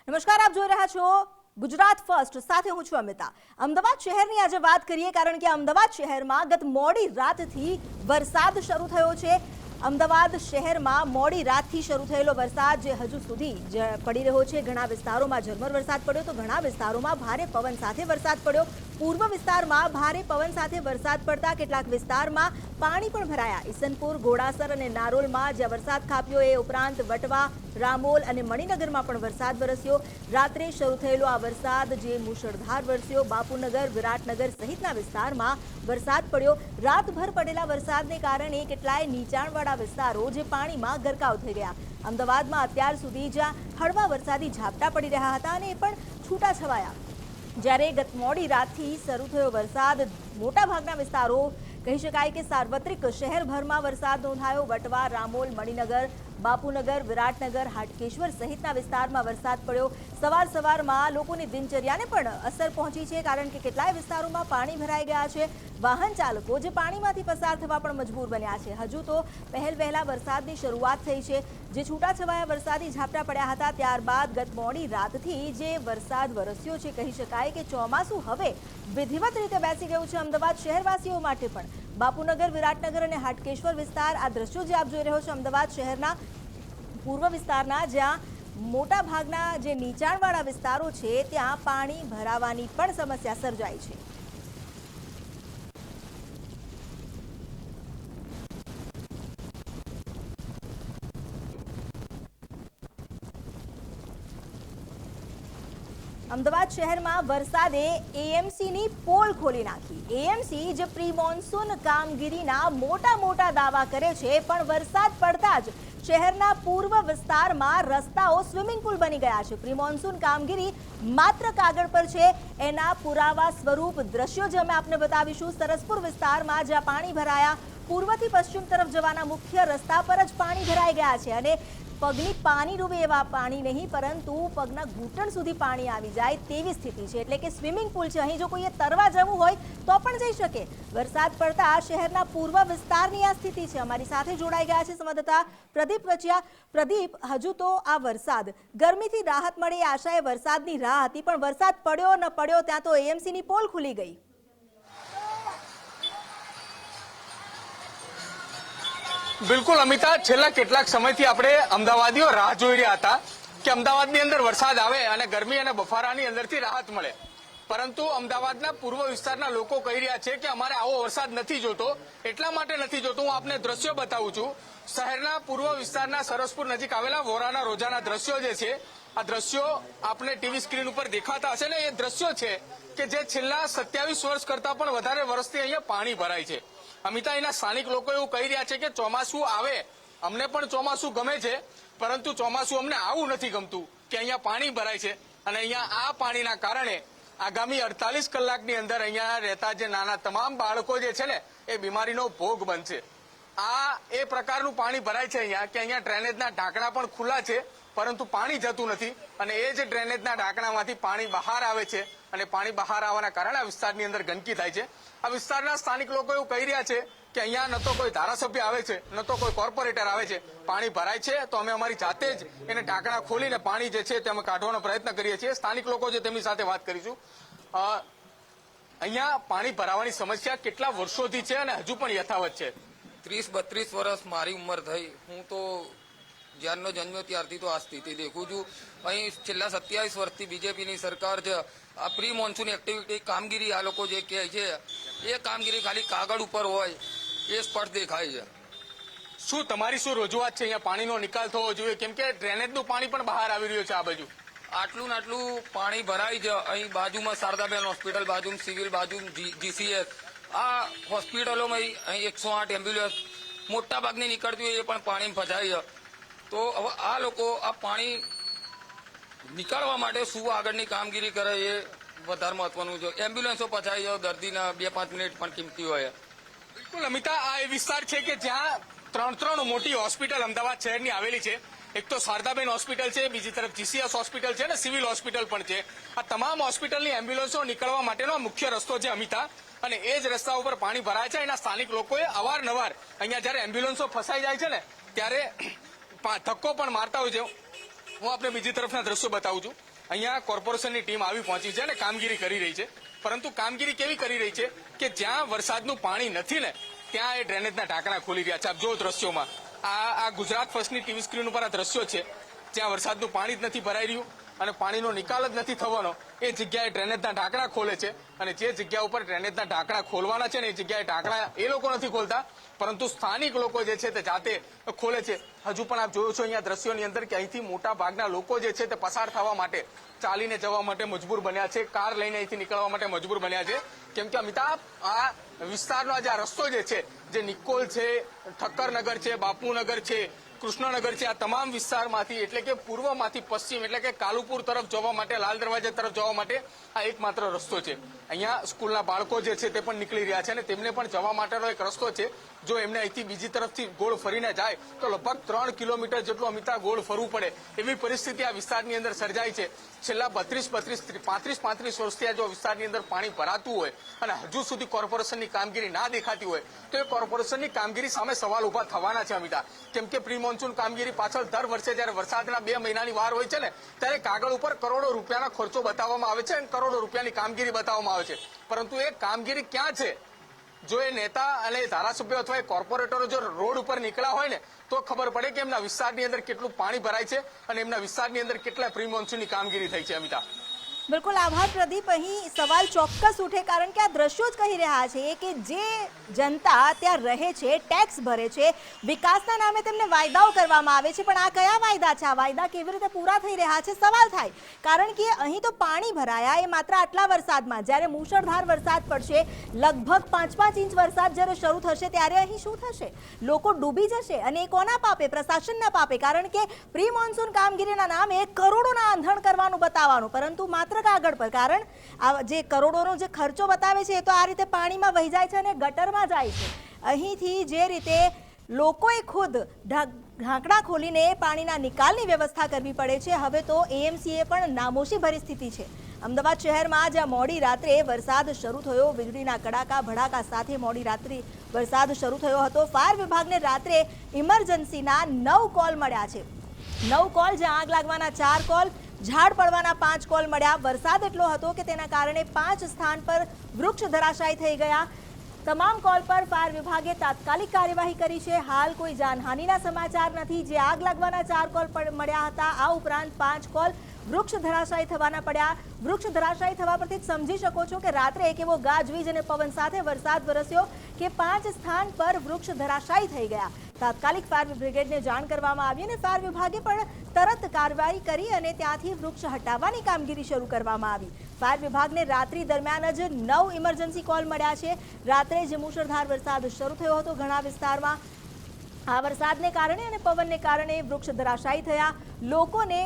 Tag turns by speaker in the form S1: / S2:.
S1: નમસ્કાર, આપ જોઈ રહ્યા છો ગુજરાત ફર્સ્ટ, સાથે હું છું અમિતા। અમદાવાદ શહેરની આજે વાત કરીએ કારણ કે અમદાવાદ શહેરમાં ગત મોડી રાતથી વરસાદ શરૂ થયો છે। અમદાવાદ શહેરમાં મોડી રાતથી શરૂ થયેલો વરસાદ જે હજુ સુધી પડી રહ્યો છે। ઘણા વિસ્તારોમાં ઝરમર વરસાદ પડ્યો તો ઘણા વિસ્તારોમાં ભારે પવન સાથે વરસાદ પડ્યો। પૂર્વ વિસ્તારમાં ભારે પવન સાથે વરસાદ પડતા કેટલાક વિસ્તારમાં પાણી પણ ભરાયા। ઈસનપુર, ઘોડાસર અને નારોલમાં જ્યાં વરસાદ ખાબક્યો એ ઉપરાંત વટવા, રામોલ અને મણિનગરમાં પણ વરસાદ વરસ્યો। રાત્રે શરૂ થયેલો આ વરસાદ જે મુશળધાર વરસ્યો। બાપુનગર, વિરાટનગર સહિતના વિસ્તારમાં વરસાદ પડ્યો। રાતભર પડેલા વરસાદને કારણે કેટલાય નીચાણવાળા વિસ્તારો જે પાણીમાં ગરકાવ થઈ ગયા। અમદાવાદમાં અત્યાર સુધી જ્યાં હળવા વરસાદી ઝાપટા પડી રહ્યા હતા અને એ પણ છૂટાછવાયા, જ્યારે ગત મોડી રાતથી શરૂ થયો વરસાદ મોટાભાગના વિસ્તારો કહી શકાય કે સાર્વત્રિક શહેરભરમાં વરસાદ નોંધાયો। વટવા, રામોલ, મણિનગર, બાપુનગર, વિરાટનગર, હાટકેશ્વર સહિતના વિસ્તારમાં વરસાદ પડ્યો। સવારમાં લોકોની દિનચર્યાને પણ અસર પહોંચી છે કારણ કે કેટલાય વિસ્તારોમાં પાણી ભરાઈ ગયા છે। વાહન ચાલકો જે પાણીમાંથી પસાર થવા પણ મજબૂર બન્યા છે। હજુ તો વહેલા વરસાદની શરૂઆત થઈ છે। જે છૂટાછવાયા વરસાદી ઝાપટા પડ્યા હતા ત્યારબાદ ગત મોડી રાતથી જે વરસાદ વરસ્યો છે, કહી શકાય કે ચોમાસું હવે વિધિવત રીતે બેસી ગયું છે અમદાવાદ શહેરવાસીઓ માટે પણ। બાપુનગર, વિરાટનગર અને હાટકેશ્વર વિસ્તાર, આ દ્રશ્યો જે આપ જોઈ રહ્યો છો અમદાવાદ શહેરના પૂર્વ વિસ્તારના, જ્યાં મોટા ભાગના જે નીચાણવાળા વિસ્તારો છે ત્યાં પાણી ભરાવાની પણ સમસ્યા સર્જાઈ છે। અમદાવાદ શહેરમાં વરસાદે એએમસીની પોલ ખોલી નાખી। એએમસી જે પ્રી મોન્સૂન કામગીરીના મોટા દાવા કરે છે, પણ વરસાદ પડતા જ શહેરના પૂર્વ વિસ્તારમાં રસ્તાઓ સ્વિમિંગ પુલ બની ગયા છે। પ્રી મોન્સૂન કામગીરી માત્ર કાગળ પર છે, એના પુરાવા સ્વરૂપ દ્રશ્યો જે અમે આપને બતાવીશું। સરસપુર વિસ્તારમાં જ્યાં પાણી ભરાયા, પૂર્વથી પશ્ચિમ તરફ જવાના મુખ્ય રસ્તા પર જ પાણી ભરાઈ ગયા છે અને પગની પાની ડૂબે એવા પાણી નહીં, પરંતુ પગના ઘૂંટણ સુધી પાણી આવી જાય તેવી સ્થિતિ છે। એટલે કે સ્વિમિંગ પુલ છે। અહીં જો કોઈએ તરવા જવું હોય તો પણ જઈ શકે। વરસાદ પડતા શહેરના પૂર્વ વિસ્તારની આ સ્થિતિ છે। અમારી સાથે જોડાઈ ગયા છે સંવાદદાતા પ્રદીપ વચિયા। પ્રદીપ, હજુ તો આ વરસાદ, ગરમીથી રાહત મળે એ આશાએ વરસાદની રાહ હતી, પણ વરસાદ પડ્યો ન પડ્યો ત્યાં તો એએમસીની પોલ ખુલી ગઈ।
S2: બિલકુલ અમિતા, છેલ્લા કેટલાક સમયથી આપણે અમદાવાદીઓ રાહ જોઈ રહ્યા હતા કે અમદાવાદની અંદર વરસાદ આવે અને ગરમી અને બફારાની અંદરથી રાહત મળે, પરંતુ અમદાવાદના પૂર્વ વિસ્તારના લોકો કહી રહ્યા છે કે અમારે આવો વરસાદ નથી જોતો। એટલા માટે નથી જોતો, હું આપને દ્રશ્યો બતાવું છું। શહેરના પૂર્વ વિસ્તારના સરસપુર નજીક આવેલા વોરાના રોજાના દ્રશ્યો જે છે, આ દ્રશ્યો આપને ટીવી સ્ક્રીન ઉપર દેખાતા હશે ને, એ દ્રશ્યો છે કે જે છેલ્લા 27 વર્ષ કરતા પણ વધારે વર્ષથી અહીંયા પાણી ભરાય છે। અમિતા, એના સ્થાનિક લોકો એવું કહી રહ્યા છે કે ચોમાસું આવે, અમને પણ ચોમાસું ગમે છે, પરંતુ ચોમાસું અમને આવું નથી ગમતું કે અહીંયા પાણી ભરાય છે અને અહીંયા આ પાણીના કારણે આગામી 48 કલાકની અંદર અહીંયા રહેતા જે નાના તમામ બાળકો જે છે ને, એ બીમારીનો ભોગ બનશે। આ એ પ્રકારનું પાણી ભરાય છે અહીંયા કે અહીંયા ડ્રેનેજના ઢાંકણા પણ ખુલ્લા છે, પરંતુ પાણી જતું નથી અને એ જ ડ્રેનેજના ઢાંકણામાંથી પાણી બહાર આવે છે અને પાણી બહાર આવવાના કારણે આ વિસ્તારની અંદર ગંદકી થાય છે। આ વિસ્તારના સ્થાનિક લોકો એવું કહી રહ્યા છે કે અહીંયા ન તો કોઈ ધારાસભ્ય આવે છે, ન તો કોઈ કોર્પોરેટર આવે છે। પાણી ભરાય છે તો અમે અમારી જાતે જ એને ઢાંકણા ખોલીને પાણી જે છે તે અમે કાઢવાનો પ્રયત્ન કરીએ છીએ। સ્થાનિક લોકો છે તેમની સાથે વાત કરીશું। અહીંયા પાણી ભરાવાની સમસ્યા કેટલા વર્ષોથી છે અને હજુ પણ યથાવત છે?
S3: 30-32 વર્ષ મારી ઉંમર થઈ। હું તો જ્યારનો જન્મ્યો ત્યારથી તો આ સ્થિતિ દેખું છું। અહીં છેલ્લા 27 વર્ષથી બીજેપીની સરકાર છે। આ પ્રી મોન્સૂન એક્ટિવિટી કામગીરી આ લોકો જે કહે છે, એ કામગીરી ખાલી કાગળ ઉપર હોય એ સ્પષ્ટ દેખાય છે।
S2: શું તમારી શું રજૂઆત છે? અહીંયા પાણીનો નિકાલ થવો જોઈએ, કેમ કે ડ્રેનેજનું પાણી પણ બહાર આવી રહ્યું છે આ બાજુ।
S3: આટલું ને આટલું પાણી ભરાય છે। અહીં બાજુમાં શારદાબેન હોસ્પિટલ, બાજુ સિવિલ, બાજુ જીસીએસ, આ હોસ્પિટલોમાં અહીં 108 એમ્બ્યુલન્સ મોટા ભાગની નીકળતી હોય એ પણ પાણી ફસાય છે। તો હવે આ લોકો આ પાણી નીકાળવા માટે શું આગળની કામગીરી કરે એ વધારે મહત્વનું છે। એમ્બ્યુલન્સો પછાઈ જાય, દર્દીના 2-5 મિનિટ પણ કિંમતી હોય।
S2: બિલકુલ અમિતા, આ એ વિસ્તાર છે કે જ્યાં ત્રણ મોટી હોસ્પિટલ અમદાવાદ શહેરની આવેલી છે। એક તો શારદાબેન હોસ્પિટલ છે, બીજી તરફ જીસીએસ હોસ્પિટલ છે અને સિવિલ હોસ્પિટલ પણ છે। આ તમામ હોસ્પિટલની એમ્બ્યુલન્સો નીકળવા માટેનો મુખ્ય રસ્તો છે અમિતા, અને એ જ રસ્તા ઉપર પાણી ભરાય છે। એના સ્થાનિક લોકોએ અવારનવાર અહીંયા જયારે એમ્બ્યુલન્સો ફસાઈ જાય છે ને ત્યારે ધક્કો પણ મારતા હોય છે। હું આપને બીજી તરફના દ્રશ્યો બતાવું છું। અહીંયા કોર્પોરેશનની ટીમ આવી પહોંચી છે અને કામગીરી કરી રહી છે, પરંતુ કામગીરી કેવી કરી રહી છે કે જ્યાં વરસાદનું પાણી નથી ને ત્યાં એ ડ્રેનેજના ઢાંકણા ખોલી રહ્યા છે. આપ જો દ્રશ્યોમાં આ ગુજરાત ફર્સ્ટની ટીવી સ્ક્રીન ઉપર આ દ્રશ્યો છે, જ્યાં વરસાદનું પાણી જ નથી ભરાઈ રહ્યું અને પાણીનો નિકાલ જ નથી થવાનો એ જગ્યાએ ડ્રેનેજના ઢાંકણા ખોલે છે. અને જે જગ્યા ઉપર ડ્રેનેજના ઢાંકણા ખોલવાના છે ને એ જગ્યાએ ઢાંકણા એ લોકો નથી ખોલતા, પરંતુ સ્થાનિક લોકો જે છે તે જાતે ખોલે છે. હજુ પણ આપ જોયો છો અહીંયા દ્રશ્યોની અંદર કે અહીંથી મોટા ભાગના લોકો જે છે તે પસાર થવા માટે ચાલીને જવા માટે મજબૂર બન્યા છે, કાર લઈને અહીંથી નીકળવા માટે મજબૂર બન્યા છે. કેમ કે અમિતાભ, આ વિસ્તારનો જે આ રસ્તો જે છે, જે નિકોલ છે, ઠક્કરનગર છે, બાપુનગર છે, કૃષ્ણનગર છે, આ તમામ વિસ્તારમાંથી એટલે કે પૂર્વમાંથી પશ્ચિમ એટલે કે કાલુપુર તરફ જવા માટે, લાલ દરવાજા તરફ જવા માટે આ એકમાત્ર રસ્તો છે. અહીંયા સ્કૂલના બાળકો જે છે તે પણ નીકળી રહ્યા છે અને તેમને પણ જવા માટેનો એક રસ્તો છે. જો એમને અહીંથી બીજી તરફથી ગોળ ફરીને જાય તો લગભગ 3 કિલોમીટર જેટલું અમિતા ગોળ ફરવું પડે એવી પરિસ્થિતિ આ વિસ્તારની અંદર સર્જાઈ છે. છેલ્લા 35 વર્ષથી આ જો વિસ્તારની અંદર પાણી ભરાતું હોય અને હજુ સુધી કોર્પોરેશનની કામગીરી ના દેખાતી હોય તો એ કોર્પોરેશનની કામગીરી સામે સવાલ ઉભા થવાના છે અમિતા. કેમ કે પ્રી મોન્સૂન કામગીરી પાછળ દર વર્ષે જયારે વરસાદના 2 મહિનાની વાર હોય છે ને ત્યારે કાગળ ઉપર કરોડો રૂપિયાના ખર્ચો બતાવવામાં આવે છે અને કરોડો રૂપિયાની કામગીરી બતાવવામાં આવે છે, પરંતુ એ કામગીરી ક્યાં છે? જો એ નેતા અને ધારાસભ્યો અથવા એ કોર્પોરેટરો જો રોડ ઉપર નીકળ્યા હોય ને તો ખબર પડે કે એમના વિસ્તારની અંદર કેટલું પાણી ભરાય છે અને એમના વિસ્તારની અંદર કેટલા પ્રી મોન્સૂનની કામગીરી થઈ છે. અમિતા,
S1: બિલકુલ આભાર પ્રદીપ. અહીં સવાલ ચોક્કસ ઉઠે કારણ કે આ દ્રશ્યો જ કહી રહ્યા છે કે જે જનતા ત્યાં રહે છે, ટેક્સ ભરે છે, વિકાસના નામે તેમને વાયદાઓ કરવામાં આવે છે, પણ આ કયા વાયદા છે? આ વાયદા કેવી રીતે પૂરા થઈ રહ્યા છે? સવાલ થાય. કારણ કે અહીં તો પાણી ભરાયા એ માત્ર આટલા વરસાદમાં. જ્યારે મુશળધાર વરસાદ પડશે, લગભગ 5 ઇંચ વરસાદ જ્યારે શરૂ થશે ત્યારે અહીં શું થશે? લોકો ડૂબી જશે અને એ કોના પાપે? પ્રશાસનના પાપે. કારણ કે પ્રી મોન્સૂન કામગીરીના નામે કરોડોના આંધણ કરવાનું બતાવવાનું, પરંતુ માત્ર કાગળ પર. કારણ આ જે કરોડોનો જે ખર્ચો બતાવે છે એ તો આ રીતે પાણીમાં વહી જાય છે અને ગટરમાં જાય છે. અહીંથી જે રીતે લોકોએ ખુદ ઢાંકણા ખોલીને પાણીના નિકાલની વ્યવસ્થા કરવી પડે છે, હવે તો એએમસીએ પણ નામોશી ભરી સ્થિતિ છે. અમદાવાદ શહેરમાં જ્યાં મોડી રાત્રે વરસાદ શરૂ થયો, વીજળીના કડાકા ભડાકા સાથે મોડી રાત્રે વરસાદ શરૂ થયો હતો. ફાયર વિભાગને રાત્રે ઇમરજન્સીના 9 કોલ મળ્યા છે. 9 કોલ, જ્યાં આગ લાગવાના 4 કોલ, ઝાડ પડવાના 5 કોલ મળ્યા. વરસાદ એટલો હતો કે તેના કારણે 5 સ્થાન પર વૃક્ષ ધરાશાયી થઈ ગયા. તમામ કોલ પર ફાયર વિભાગે તાત્કાલિક કાર્યવાહી કરી છે. હાલ કોઈ જાનહાનિના સમાચાર નથી. જે આગ લાગવાના 4 કોલ મળ્યા હતા, આ ઉપરાંત 5 કોલ વૃક્ષ ધરાશાયી થવાના પડ્યા. વૃક્ષ ધરાશાયી થવા પરથી જ સમજી શકો છો કે રાત્રે એક એવો ગાજવીજ અને પવન સાથે વરસાદ વરસ્યો કે 5 સ્થાન પર વૃક્ષ ધરાશાયી થઈ ગયા. તાત્કાલિક ફાયર બ્રિગેડને જાણ કરવામાં આવી અને ફાયર વિભાગે પણ તરત કાર્યવાહી કરી અને ત્યાંથી વૃક્ષ હટાવવાની કામગીરી શરૂ કરવામાં આવી. ફાયર વિભાગને રાત્રિ દરમિયાન જ 9 ઇમરજન્સી કોલ મળ્યા છે. રાત્રે જે મુશળધાર વરસાદ શરૂ થયો હતો ઘણા વિસ્તારમાં, આ વરસાદને કારણે અને પવનને કારણે વૃક્ષ ધરાશાયી થયા. લોકોને